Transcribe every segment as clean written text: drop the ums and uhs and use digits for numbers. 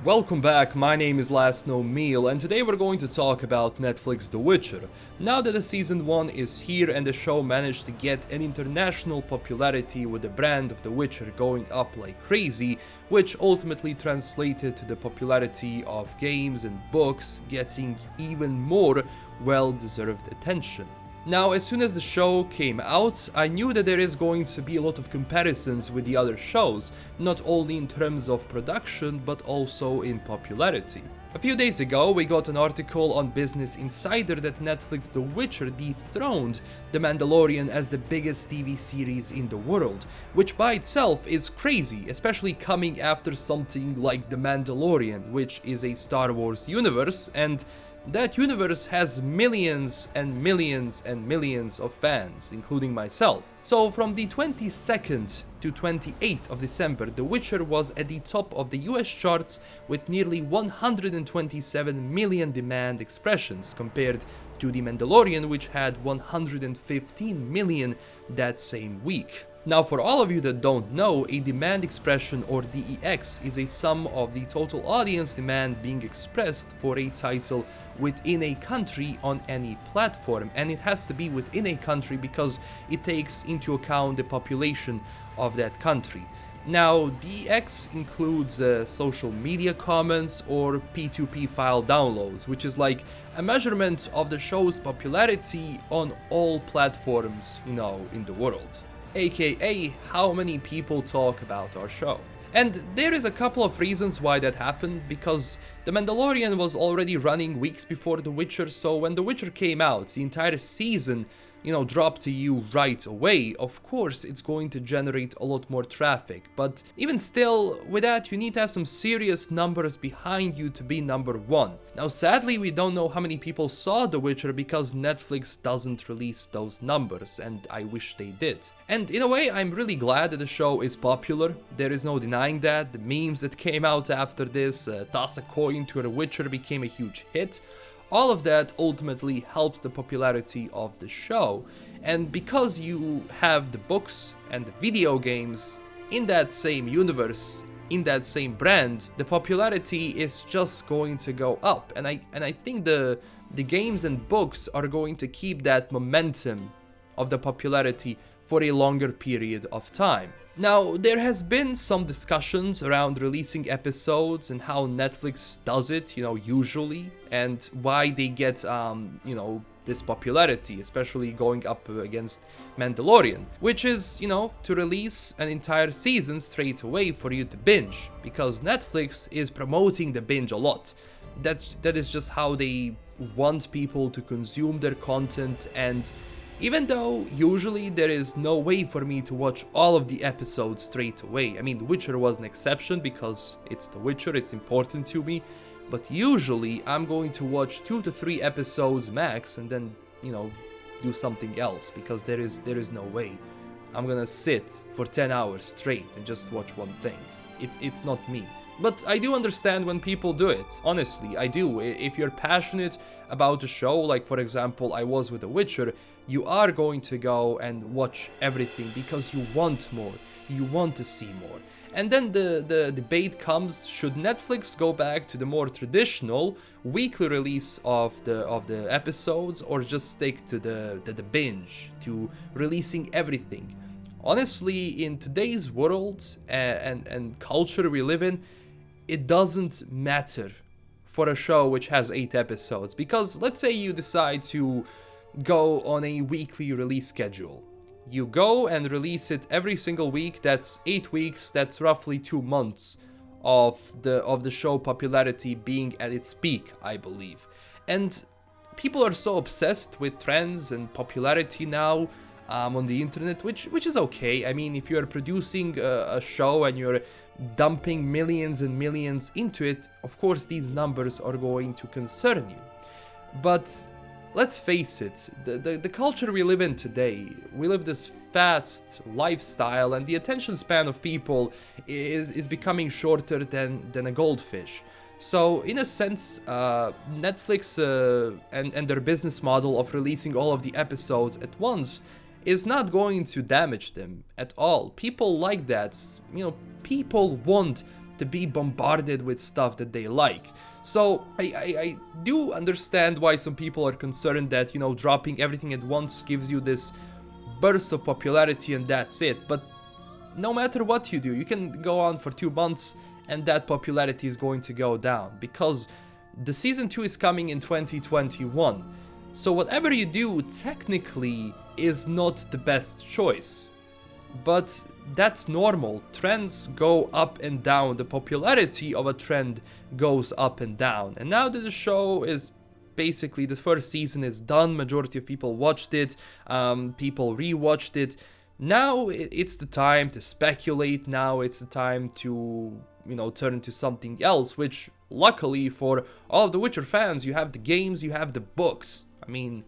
Welcome back, my name is LastKnownMeal and today we're going to talk about Netflix The Witcher. Now that the season 1 is here and the show managed to get an international popularity with the brand of The Witcher going up like crazy, which ultimately translated to the popularity of games and books getting even more well-deserved attention. Now, as soon as the show came out, I knew that there is going to be a lot of comparisons with the other shows, not only in terms of production, but also in popularity. A few days ago, we got an article on Business Insider that Netflix The Witcher dethroned The Mandalorian as the biggest TV series in the world, which by itself is crazy, especially coming after something like The Mandalorian, which is a Star Wars universe, and that universe has millions and millions and millions of fans, including myself. So from the 22nd to 28th of December, The Witcher was at the top of the US charts with nearly 127 million demand expressions compared to The Mandalorian, which had 115 million that same week. Now, for all of you that don't know, a demand expression, or DEX, is a sum of the total audience demand being expressed for a title within a country on any platform, and it has to be within a country because it takes into account the population of that country. Now, DEX includes social media comments or P2P file downloads, which is like a measurement of the show's popularity on all platforms, in the world. AKA how many people talk about our show. And there is a couple of reasons why that happened, because The Mandalorian was already running weeks before The Witcher, so when The Witcher came out, the entire season, dropped to you right away. Of course, it's going to generate a lot more traffic, but even still, with that, you need to have some serious numbers behind you to be number one. Now, sadly, we don't know how many people saw The Witcher because Netflix doesn't release those numbers, and I wish they did. And in a way, I'm really glad that the show is popular. There is no denying that. The memes that came out after this, toss a coin to The Witcher, became a huge hit. All of that ultimately helps the popularity of the show, and because you have the books and the video games in that same universe, in that same brand, the popularity is just going to go up, and I think the games and books are going to keep that momentum of the popularity for a longer period of time. Now, there has been some discussions around releasing episodes and how Netflix does it, usually, and why they get, this popularity, especially going up against Mandalorian, which is, to release an entire season straight away for you to binge, because Netflix is promoting the binge a lot. That is just how they want people to consume their content, and even though usually there is no way for me to watch all of the episodes straight away. I mean, The Witcher was an exception because it's The Witcher, it's important to me. But usually I'm going to watch 2 to 3 episodes max and then, do something else, because there is no way I'm gonna sit for 10 hours straight and just watch one thing. It's not me. But I do understand when people do it, honestly, I do. If you're passionate about a show, like for example I was with The Witcher, you are going to go and watch everything because you want more, you want to see more. And then the debate comes, should Netflix go back to the more traditional weekly release of the episodes, or just stick to the binge, to releasing everything? Honestly, in today's world and culture we live in, it doesn't matter for a show which has 8 episodes, because let's say you decide to go on a weekly release schedule. You go and release it every single week. That's 8 weeks, that's roughly 2 months of the show popularity being at its peak, I believe. And people are so obsessed with trends and popularity now on the internet, which is okay. I mean, if you're producing a show and you're dumping millions and millions into it, of course these numbers are going to concern you. But let's face it, the culture we live in today, we live this fast lifestyle, and the attention span of people is becoming shorter than a goldfish. So in a sense, Netflix and their business model of releasing all of the episodes at once is not going to damage them at all. People like that. People want to be bombarded with stuff that they like. So I do understand why some people are concerned that, you know, dropping everything at once gives you this burst of popularity and that's it. But no matter what you do, you can go on for 2 months and that popularity is going to go down, because the season 2 is coming in 2021. So whatever you do technically is not the best choice. But that's normal. Trends go up and down. The popularity of a trend goes up and down. And now that the show is basically, the first season is done, majority of people watched it, people rewatched it. Now it's the time to speculate. Now it's the time to, you know, turn into something else, which luckily for all of the Witcher fans, you have the games, you have the books. I mean,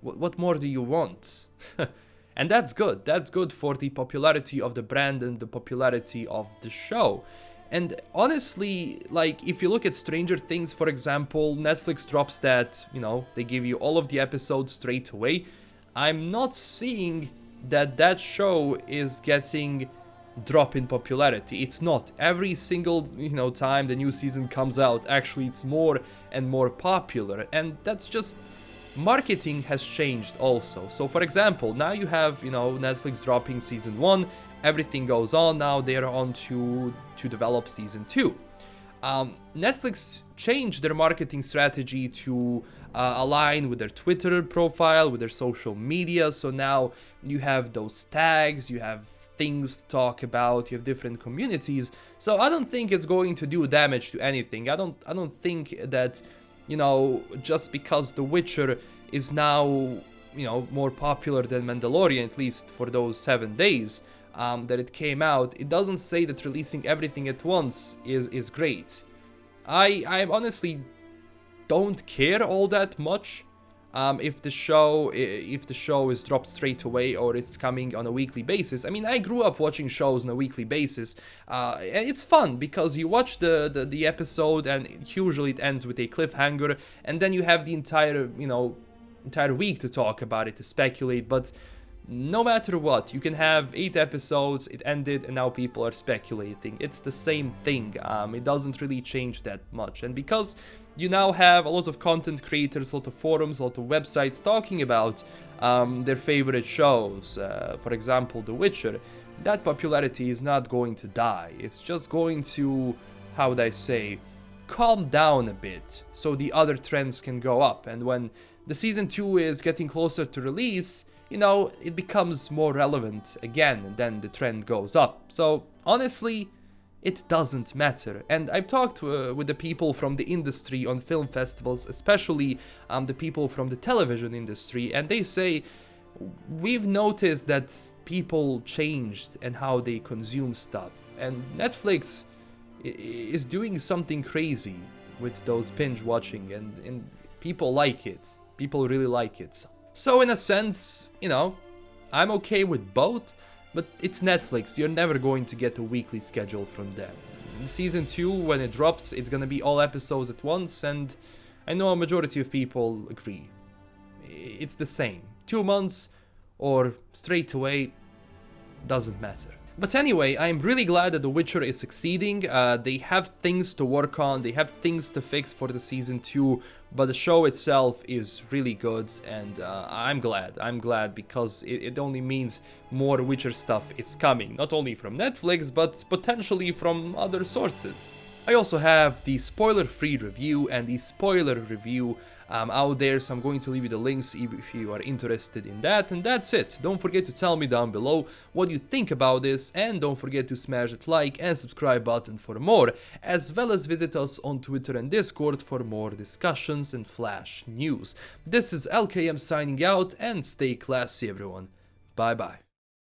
what more do you want? And that's good. That's good for the popularity of the brand and the popularity of the show. And honestly, like, if you look at Stranger Things, for example, Netflix drops that, you know, they give you all of the episodes straight away. I'm not seeing that show is getting drop in popularity. It's not. Every single, you know, time the new season comes out, actually it's more and more popular. And that's just, marketing has changed also. So for example, now you have, you know, Netflix dropping season 1, everything goes on, now they're on to develop season 2. Netflix changed their marketing strategy to align with their Twitter profile, with their social media. So now you have those tags, you have things to talk about, you have different communities. So I don't think it's going to do damage to anything. I don't think that, you know, just because The Witcher is now, you know, more popular than Mandalorian, at least for those 7 days that it came out, it doesn't say that releasing everything at once is great. I honestly don't care all that much if the show is dropped straight away or it's coming on a weekly basis. I mean, I grew up watching shows on a weekly basis, and it's fun because you watch the episode and usually it ends with a cliffhanger, and then you have the entire week to talk about it, to speculate. But no matter what, you can have 8 episodes, it ended, and now people are speculating. It's the same thing. It doesn't really change that much. And because you now have a lot of content creators, a lot of forums, a lot of websites talking about their favorite shows, for example, The Witcher, that popularity is not going to die. It's just going to, how would I say, calm down a bit so the other trends can go up. And when the season 2 is getting closer to release, you know, it becomes more relevant again, and then the trend goes up. So honestly, it doesn't matter. And I've talked with the people from the industry on film festivals, especially the people from the television industry, and they say, we've noticed that people changed and how they consume stuff, and Netflix is doing something crazy with those binge watching, and people like it. People really like it. So in a sense, you know, I'm okay with both, but it's Netflix. You're never going to get a weekly schedule from them. In season 2, when it drops, it's gonna be all episodes at once, and I know a majority of people agree. It's the same. 2 months or straight away, doesn't matter. But anyway, I'm really glad that The Witcher is succeeding. They have things to work on, they have things to fix for the season 2, but the show itself is really good, and I'm glad because it only means more Witcher stuff is coming, not only from Netflix, but potentially from other sources. I also have the spoiler-free review and the spoiler review out there, so I'm going to leave you the links if you are interested in that, and that's it. Don't forget to tell me down below what you think about this, and don't forget to smash that like and subscribe button for more, as well as visit us on Twitter and Discord for more discussions and flash news. This is LKM signing out, and stay classy everyone. Bye bye.